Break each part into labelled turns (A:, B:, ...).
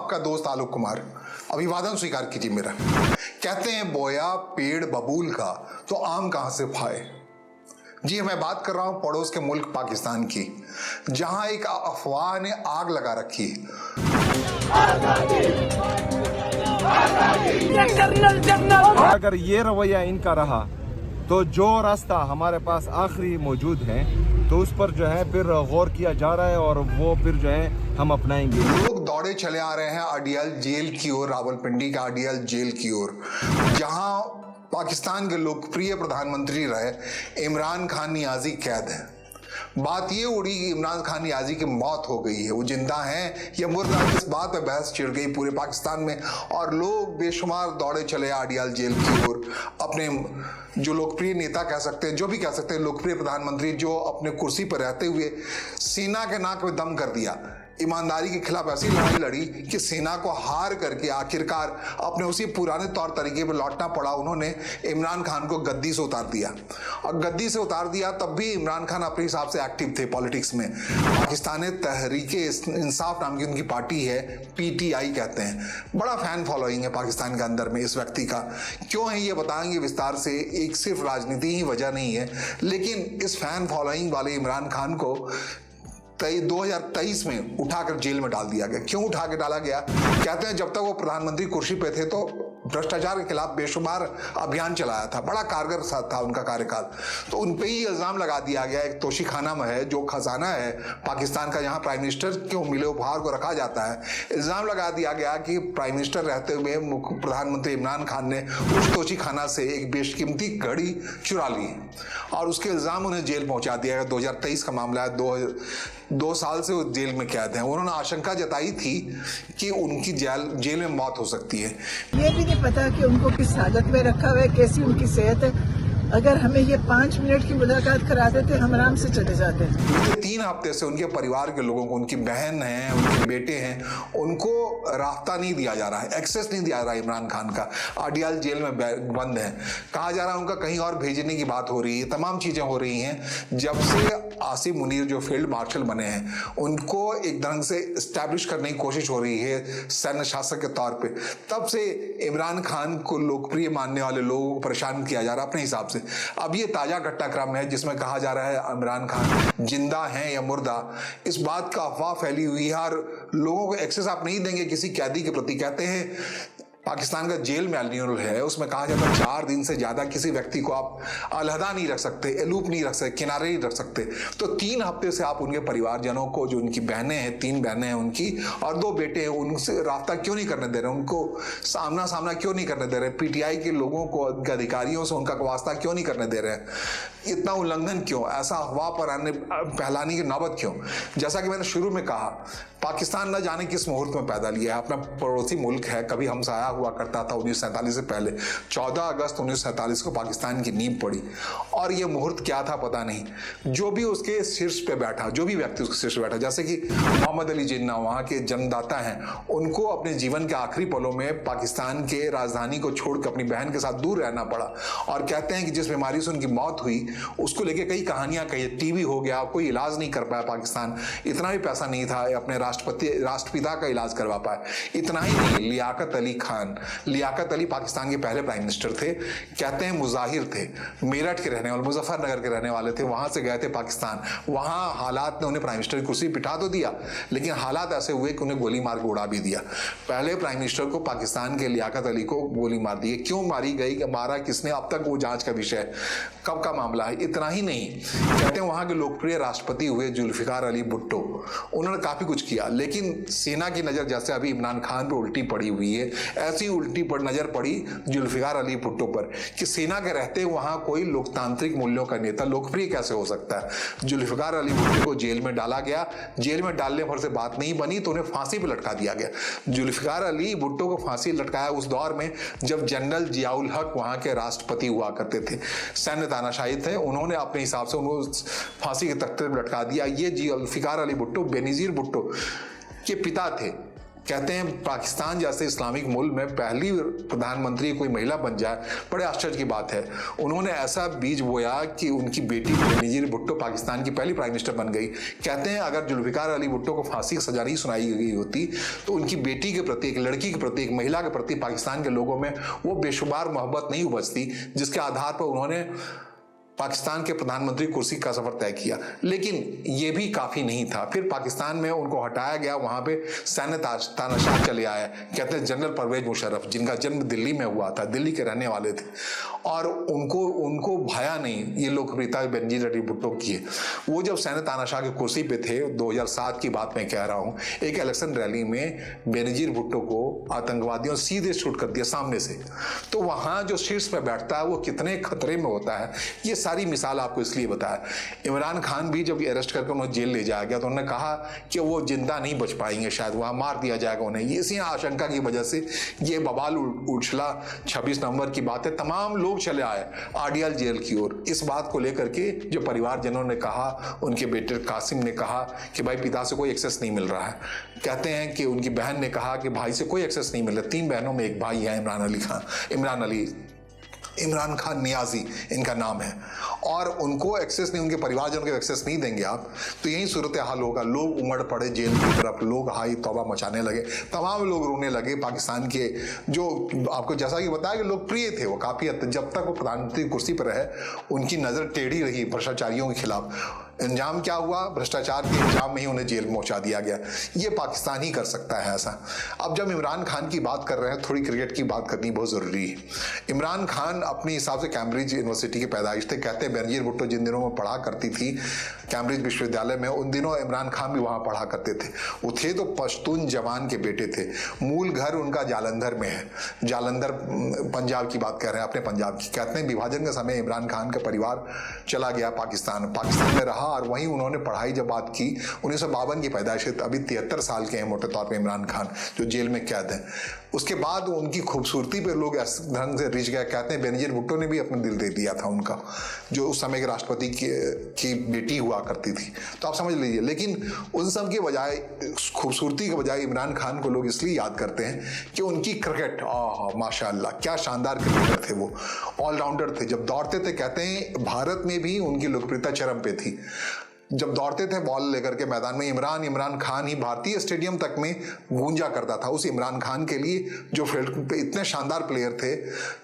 A: आपका दोस्त आलोक कुमार। अभिवादन स्वीकार कीजिए मेरा। कहते हैं बोया पेड़ बबूल का तो आम कहां से खाए। जी मैं बात कर रहा हूं पड़ोस के मुल्क पाकिस्तान की, जहां एक अफवाह ने आग लगा रखी है।
B: अगर ये रवैया इनका रहा तो जो रास्ता हमारे पास आखिरी मौजूद है तो उस पर जो है फिर गौर किया जा रहा है और वो फिर जो है हम अपनाएंगे।
A: लोग दौड़े चले आ रहे हैं अडियाल जेल की ओर, रावलपिंडी का अडियाल जेल की ओर, जहां पाकिस्तान के लोकप्रिय प्रधानमंत्री रहे इमरान खान नियाजी कैद है। बात ये उड़ी कि इमरान खान नियाजी की मौत हो गई है, वो जिंदा हैं या मुर्दा, इस बात पे बहस छिड़ गई पूरे पाकिस्तान में और लोग बेशुमार दौड़े चले अडियाल जेल की ओर। अपने जो लोकप्रिय नेता कह सकते हैं, जो भी कह सकते हैं, लोकप्रिय प्रधानमंत्री जो अपने कुर्सी पर रहते हुए सेना के नाक में दम कर दिया, ईमानदारी के खिलाफ ऐसी लड़ाई लड़ी कि सेना को हार करके आखिरकार अपने उसी पुराने तौर तरीके पर लौटना पड़ा। उन्होंने इमरान खान को गद्दी से उतार दिया और गद्दी से उतार दिया तब भी इमरान खान अपने हिसाब से एक्टिव थे पॉलिटिक्स में। पाकिस्तान तहरीके इंसाफ नाम की उनकी पार्टी है, PTI कहते हैं। बड़ा फैन फॉलोइंग है पाकिस्तान के अंदर में इस व्यक्ति का। क्यों है ये बताएंगे विस्तार से। एक सिर्फ राजनीति ही वजह नहीं है, लेकिन इस फैन फॉलोइंग वाले इमरान खान को 2023 में उठाकर जेल में डाल दिया गया। क्यों उठा के डाला गया? कहते हैं जब तक वो प्रधानमंत्री कुर्सी पे थे तो भ्रष्टाचार के खिलाफ बेशुमार अभियान चलाया था, बड़ा कारगर था उनका कार्यकाल। तो उन पे ही इल्जाम लगा दिया गया। एक तोशीखाना में है जो खजाना है पाकिस्तान का, जहां प्राइम मिनिस्टर को मिले उपहार को रखा जाता है, इल्जाम लगा दिया गया कि प्राइम मिनिस्टर रहते हुए प्रधानमंत्री इमरान खान ने उस तोशीखाना से एक बेशकीमती घड़ी चुरा ली और उसके इल्जाम उन्हें जेल पहुंचा दिया गया। 2023 का मामला है। 2 साल से वो जेल में कैद हैं। उन्होंने आशंका जताई थी कि उनकी जेल में मौत हो सकती है।
C: ये भी नहीं पता कि उनको किस हालत में रखा हुआ है, कैसी उनकी सेहत है। अगर हमें ये 5 मिनट की मुलाकात करा देते हम आराम से चले जाते हैं।
A: 3 हफ्ते से उनके परिवार के लोगों को, उनकी बहन है, उनके बेटे हैं, उनको रास्ता नहीं दिया जा रहा है, एक्सेस नहीं दिया जा रहा है। इमरान खान का अडियाल जेल में बंद है। कहा जा रहा है उनका कहीं और भेजने की बात हो रही है। तमाम चीजें हो रही हैं। जब से आसिम मुनीर जो फील्ड मार्शल बने हैं उनको एक ढंग से स्टैब्लिश करने की कोशिश हो रही है सैन्य शासक के तौर पे, तब से इमरान खान को लोकप्रिय मानने वाले लोगों को परेशान किया जा रहा है अपने हिसाब से। अब ये ताजा घटनाक्रम है जिसमें कहा जा रहा है इमरान खान जिंदा हैं या मुर्दा। इस बात का अफवाह फैली हुई है और लोगों को एक्सेस आप नहीं देंगे किसी कैदी के प्रति। कहते हैं पाकिस्तान का जेल मैनुअल है, उसमें कहा जाता है 4 दिन से ज्यादा किसी व्यक्ति को आप अलहदा नहीं रख सकते, एलूप नहीं रख सकते, किनारे नहीं रख सकते। तो 3 हफ्ते से आप उनके परिवारजनों को, जो उनकी बहनें हैं, 3 बहनें हैं उनकी और 2 बेटे हैं, उनसे रास्ता क्यों नहीं करने दे रहे, उनको सामना क्यों नहीं करने दे रहे, PTI के लोगों को, अधिकारियों से उनका वास्ता क्यों नहीं करने दे रहे हैं? इतना उल्लंघन क्यों? ऐसा अफवाह पर फैलाने की नौबत क्यों? जैसा कि मैंने शुरू में कहा, पाकिस्तान न जाने किस मुहूर्त में पैदा लिया है। अपना पड़ोसी मुल्क है, कभी हमसाया हुआ करता था 1947 से पहले। 14 अगस्त 1947 को पाकिस्तान की नींव पड़ी और ये मुहूर्त क्या था पता नहीं। जो भी उसके शीर्ष पे बैठा, जो भी व्यक्ति उसके शीर्ष पे बैठा, जैसे कि मोहम्मद अली जिन्ना वहाँ के जन्मदाता हैं, उनको अपने जीवन के आखिरी पलों में पाकिस्तान के राजधानी को छोड़कर अपनी बहन के साथ दूर रहना पड़ा। और कहते हैं कि जिस बीमारी से उनकी मौत हुई उसको लेके कई कहानियां कही। टीबी हो गया, कोई इलाज नहीं कर पाया पाकिस्तान, इतना भी पैसा नहीं था अपने राष्ट्रपिता का इलाज करवा पाए। इतना ही नहीं, लियाकत अली पाकिस्तान के पहले प्राइम मिनिस्टर थे। कहते हैं मुजाहिर थे, मेरठ के रहने वाले, मुजफ्फरनगर के रहने वाले थे, वहां से गए थे पाकिस्तान। वहां हालात ने उन्हें प्राइम मिनिस्टर की कुर्सी बिठा तो दिया, लेकिन हालात ऐसे हुए कि उन्हें गोली मार के उड़ा भी दिया। पहले प्राइम मिनिस्टर को पाकिस्तान के लियाकत अली को गोली मार दी। क्यों मारी गई, मारा किसने, अब तक वो जांच का विषय है, कब का मामला है। इतना ही नहीं, कहते हैं वहां के लोकप्रिय राष्ट्रपति हुए जुल्फिकार अली भुट्टो, उन्होंने काफी कुछ किया, लेकिन सेना की नजर जैसे अभी इमरान खान पे उल्टी पड़ी हुई है, ऐसी उल्टी पर नजर पड़ी जुल्फिकार अली भुट्टो पर कि सेना के रहते वहां कोई लोकतांत्रिक मूल्यों का नेता लोकप्रिय कैसे हो सकता है। जुल्फिकार अली भुट्टो को जेल में डाला गया। जेल में डालने पर से बात नहीं बनी तो उन्हें फांसी पर लटका दिया गया। जुल्फिकार अली भुट्टो को फांसी लटकाया उस दौर में जब जनरल जियाउल हक वहां के राष्ट्रपति हुआ करते थे, सैन्य तानाशाही थे। उन्होंने अपने हिसाब से उनको फांसी के तख्ते पर लटका दिया। ये जुल्फिकार अली भुट्टो बेनजीर भुट्टो के पिता थे। कहते हैं पाकिस्तान जैसे इस्लामिक मुल्क में पहली प्रधानमंत्री कोई महिला बन जाए, बड़े आश्चर्य की बात है। उन्होंने ऐसा बीज बोया कि उनकी बेटी बेनजीर भुट्टो पाकिस्तान की पहली प्राइम मिनिस्टर बन गई। कहते हैं अगर जुल्फिकार अली भुट्टो को फांसी की सजा नहीं सुनाई गई होती तो उनकी बेटी के प्रति, एक लड़की के प्रति, एक महिला के प्रति पाकिस्तान के लोगों में वो बेशुमार मोहब्बत नहीं उपजती जिसके आधार पर उन्होंने पाकिस्तान के प्रधानमंत्री कुर्सी का सफर तय किया। लेकिन ये भी काफी नहीं था। फिर पाकिस्तान में उनको हटाया गया, वहां पे सैन्य तानाशाह चले आए। कहते हैं जनरल परवेज मुशर्रफ, जिनका जन्म दिल्ली में हुआ था, दिल्ली के रहने वाले थे, और उनको भाया नहीं ये लोकप्रियता बेनजीर अली भुट्टो की है। वो जब सैन्य तानाशाह की कुर्सी पे थे, 2007 की बात मैं कह रहा हूँ, एक इलेक्शन रैली में बेनजीर भुट्टो को आतंकवादियों सीधे शूट कर दिया सामने से। तो वहां जो शीर्ष पे बैठता है वो कितने खतरे में होता है, ये सारी मिसाल आपको इसलिए बताया। इमरान खान भी जब अरेस्ट करके उन्हें जेल ले जाया गया तो उन्होंने कहा कि वो जिंदा नहीं बच पाएंगे, शायद वहां मार दिया जाएगा उन्हें। इसी आशंका की वजह से ये बवाल उछला। 26 नवंबर की बात है, तमाम लोग चले आए आडियाल जेल की ओर। इस बात को लेकर के जो परिवारजनों ने कहा, उनके बेटे कासिम ने कहा कि भाई पिता से कोई एक्सेस नहीं मिल रहा है। कहते हैं कि उनकी बहन ने कहा कि भाई से कोई एक्सेस नहीं मिल रहा। 3 बहनों में एक भाई है, इमरान खान नियाजी इनका नाम है, और उनको एक्सेस नहीं, उनके परिवारजनों को एक्सेस नहीं देंगे आप, तो यही सूरत हाल होगा। लोग उमड़ पड़े जेल की तरफ, लोग हाई तौबा मचाने लगे, तमाम लोग रोने लगे। पाकिस्तान के जो आपको जैसा कि बताया कि लोकप्रिय थे वो काफ़ी, जब तक वो प्रधानमंत्री कुर्सी पर रहे उनकी नज़र टेढ़ी रही भ्रष्टाचारियों के खिलाफ। अंजाम क्या हुआ? भ्रष्टाचार के इल्जाम में ही उन्हें जेल पहुंचा दिया गया। ये पाकिस्तान ही कर सकता है ऐसा। अब जब इमरान खान की बात कर रहे हैं, थोड़ी क्रिकेट की बात करनी बहुत ज़रूरी है। इमरान खान अपने हिसाब से कैम्ब्रिज यूनिवर्सिटी के पैदाइश थे। कहते हैं बेनजीर भुट्टो जिन दिनों में पढ़ा करती थी कैम्ब्रिज विश्वविद्यालय में, उन दिनों इमरान खान भी वहाँ पढ़ा करते थे। वो थे तो पश्तून जवान के बेटे थे। मूल घर उनका जालंधर में है, जालंधर पंजाब की बात कर रहे हैं, अपने पंजाब की। कहते हैं विभाजन के समय इमरान खान का परिवार चला गया पाकिस्तान में रहा, और वहीं उन्होंने पढ़ाई जब बात की। 1952 की पैदाइश, अभी 73 साल के हैं मोटे तौर पे इमरान खान, जो जेल में कैद है। उसके बाद उनकी खूबसूरती पे लोग इस ढंग से रिझ गए। कहते हैं बेनजीर भुट्टो ने भी अपना दिल दे दिया था उनका, जो उस समय के राष्ट्रपति की बेटी हुआ करती थी। तो आप समझ लीजिए। लेकिन उन सब के बजाय, खूबसूरती के बजाय इमरान खान को लोग इसलिए याद करते हैं कि उनकी क्रिकेट, माशाअल्लाह क्या शानदार क्रिकेटर थे वो, ऑलराउंडर थे। जब दौड़ते थे, कहते हैं भारत में भी उनकी लोकप्रियता चरम पे थी। जब दौड़ते थे बॉल लेकर के मैदान में, इमरान खान ही भारतीय स्टेडियम तक में गूंजा करता था। उस इमरान खान के लिए जो फील्ड पे इतने शानदार प्लेयर थे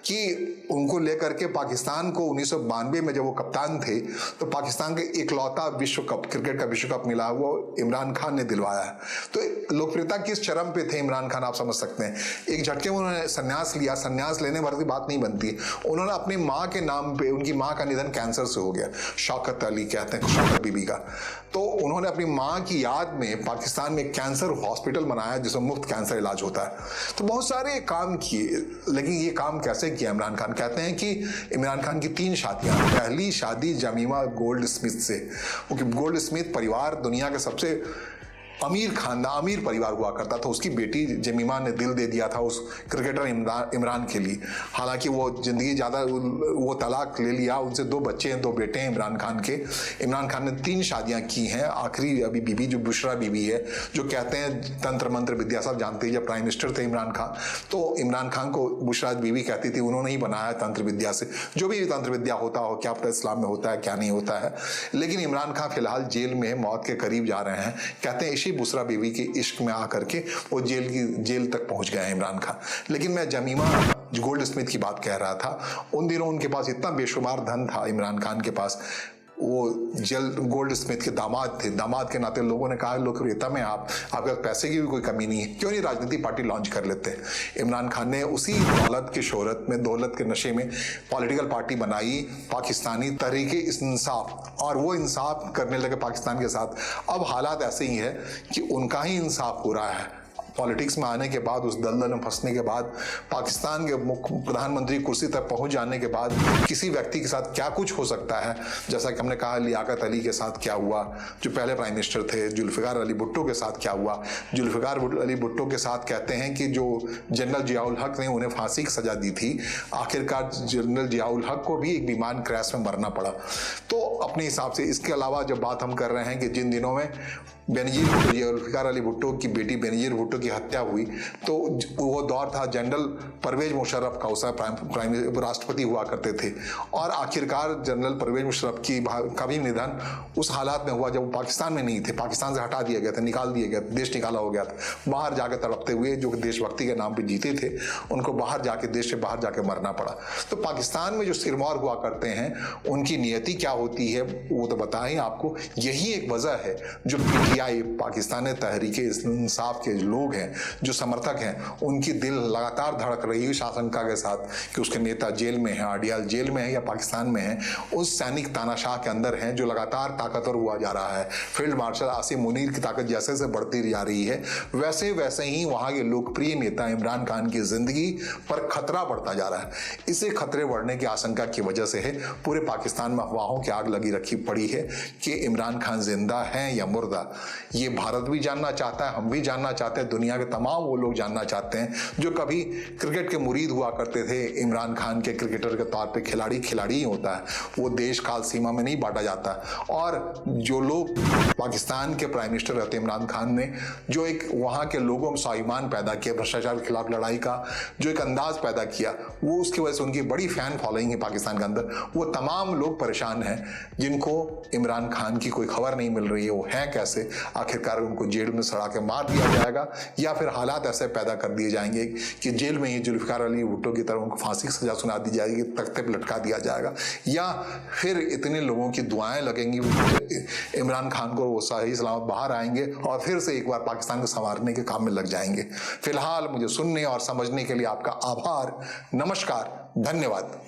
A: कि उनको लेकर के पाकिस्तान को 1992 में जब वो कप्तान थे तो पाकिस्तान के इकलौता विश्व कप, क्रिकेट का विश्व कप मिला, वो इमरान खान ने दिलवाया है। तो लोकप्रियता किस चरम पे थे इमरान खान, आप समझ सकते हैं। एक झटके में उन्होंने संन्यास लिया। संन्यास लेने भर की बात नहीं बनती। उन्होंने अपनी माँ के नाम पे, उनकी माँ का निधन कैंसर से हो गया, शौकत अली कहते हैं, शौकत बीबी का। तो उन्होंने अपनी माँ की याद में पाकिस्तान में कैंसर हॉस्पिटल बनाया जिसमें मुफ्त कैंसर इलाज होता है। तो बहुत सारे काम किए। लेकिन ये काम कैसे किया इमरान खान? कहते हैं कि इमरान खान की 3 शादियां। पहली शादी जमीमा गोल्ड स्मिथ से, क्योंकि गोल्ड स्मिथ परिवार दुनिया के सबसे अमीर खानदान, अमीर परिवार हुआ करता था। उसकी बेटी जमीमा ने दिल दे दिया था उस क्रिकेटर इमरान के लिए। हालांकि वो जिंदगी ज़्यादा, वो तलाक ले लिया। उनसे 2 बच्चे हैं, 2 बेटे हैं इमरान खान के। इमरान खान ने 3 शादियां की हैं। आखिरी अभी बीबी जो बुशरा बीबी है, जो कहते हैं तंत्र मंत्र विद्या, सब जानते हैं। जब प्राइम मिनिस्टर थे इमरान खान, तो इमरान खान को बुशरा बीबी कहती थी, उन्होंने ही बनाया तंत्र विद्या से। जो भी तंत्र विद्या होता हो, क्या पता इस्लाम में होता है क्या नहीं होता है। लेकिन इमरान खान फिलहाल जेल में मौत के करीब जा रहे हैं। कहते हैं बुशरा बीवी के इश्क में आकर के वो जेल तक पहुंच गए इमरान खान। लेकिन मैं जमीमा गोल्ड स्मिथ की बात कह रहा था। उन दिनों उनके पास इतना बेशुमार धन था इमरान खान के पास। वो गोल्ड स्मिथ के दामाद थे। दामाद के नाते लोगों ने कहा, लोकप्रियता में आपके पैसे की भी कोई कमी नहीं है, क्यों नहीं राजनीतिक पार्टी लॉन्च कर लेते। इमरान खान ने उसी दौलत की शोहरत में, दौलत के नशे में पॉलिटिकल पार्टी बनाई, पाकिस्तानी तहरीके इंसाफ, और वो इंसाफ करने लगे पाकिस्तान के साथ। अब हालात ऐसे ही है कि उनका ही इंसाफ हो रहा है। पॉलिटिक्स में आने के बाद, उस दलदल में फंसने के बाद, पाकिस्तान के प्रधानमंत्री कुर्सी तक पहुंच जाने के बाद किसी व्यक्ति के साथ क्या कुछ हो सकता है। जैसा कि हमने कहा, लियाकत अली के साथ क्या हुआ, जो पहले प्राइम मिनिस्टर थे। जुल्फिकार अली भुट्टो के साथ क्या हुआ। जुल्फिकार अली भुट्टो के साथ कहते हैं कि जो जनरल जियाउल हक ने उन्हें फांसी की सजा दी थी, आखिरकार जनरल जियाउल हक को भी एक विमान क्रैश में मरना पड़ा। तो अपने हिसाब से, इसके अलावा जब बात हम कर रहे हैं कि जिन दिनों में बेनजीर भुट्टो, जुल्फिकार अली भुट्टो की बेटी बेनजीर भुट्टो की हत्या हुई तो वो दौर था जनरल परवेज मुशर्रफ का, उस प्राइम राष्ट्रपति हुआ करते थे। और आखिरकार जनरल परवेज मुशर्रफ का भी निधन उस हालात में हुआ जब वो पाकिस्तान में नहीं थे, पाकिस्तान से हटा दिया गया था, निकाल दिया गया, देश निकाला हो गया था। बाहर जाकर तड़पते हुए जो देशभक्ति के नाम पे जीते थे उनको बाहर जाके, देश से बाहर जाके मरना पड़ा। तो पाकिस्तान में जो सिरमौर हुआ करते हैं उनकी नियति क्या होती है वो तो बताएं आपको। यही एक वजह है जो पीटीआई, पाकिस्तान तहरीक इंसाफ के लोग हैं, जो समर्थक हैं, उनकी दिल लगातार धड़क रही है इस आशंका के साथ कि उसके नेता जेल में हैं, आडियाल जेल में है या पाकिस्तान में है, उस सैनिक तानाशाह के अंदर हैं जो लगातार ताकतवर हुआ जा रहा है। फील्ड मार्शल आसिम मुनीर की ताकत जैसे जैसे बढ़ती जा रही है वैसे वैसे ही वहां के लोकप्रिय नेता इमरान खान की जिंदगी पर खतरा बढ़ता जा रहा है। इसे खतरे बढ़ने की आशंका की वजह से है पूरे पाकिस्तान में अफवाहों की आग लगी रखी पड़ी है कि इमरान खान जिंदा है या मुर्दा। ये भारत भी जानना चाहता है, हम भी जानना चाहते हैं, दुनिया के तमाम वो लोग जानना चाहते हैं जो कभी क्रिकेट के मुरीद हुआ करते थे। इमरान खान के क्रिकेटर के तौर पे खिलाड़ी खिलाड़ी ही होता है, वो देश काल सीमा में नहीं बांटा जाता। और जो लोग पाकिस्तान के प्राइम मिनिस्टर रहते इमरान खान ने जो एक वहाँ के लोगों में स्वाभिमान पैदा किया, भ्रष्टाचार के खिलाफ लड़ाई का जो एक अंदाज पैदा किया, वो उसकी वजह से उनकी बड़ी फैन फॉलोइंग है पाकिस्तान के अंदर। वो तमाम लोग परेशान हैं जिनको इमरान खान की कोई खबर नहीं मिल रही है, वो हैं कैसे, आखिरकार उनको जेल में सड़ा के मार दिया जाएगा या फिर हालात ऐसे पैदा कर दिए जाएंगे कि जेल में ही जुल्फिकार अली भुट्टो की तरह उनको फांसी की सजा सुना दी जाएगी, तख्ते पर लटका दिया जाएगा, या फिर इतने लोगों की दुआएं लगेंगी इमरान खान को, वो सही सलामत बाहर आएंगे और फिर से एक बार पाकिस्तान को संवारने के काम में लग जाएंगे। फिलहाल मुझे सुनने और समझने के लिए आपका आभार, नमस्कार, धन्यवाद।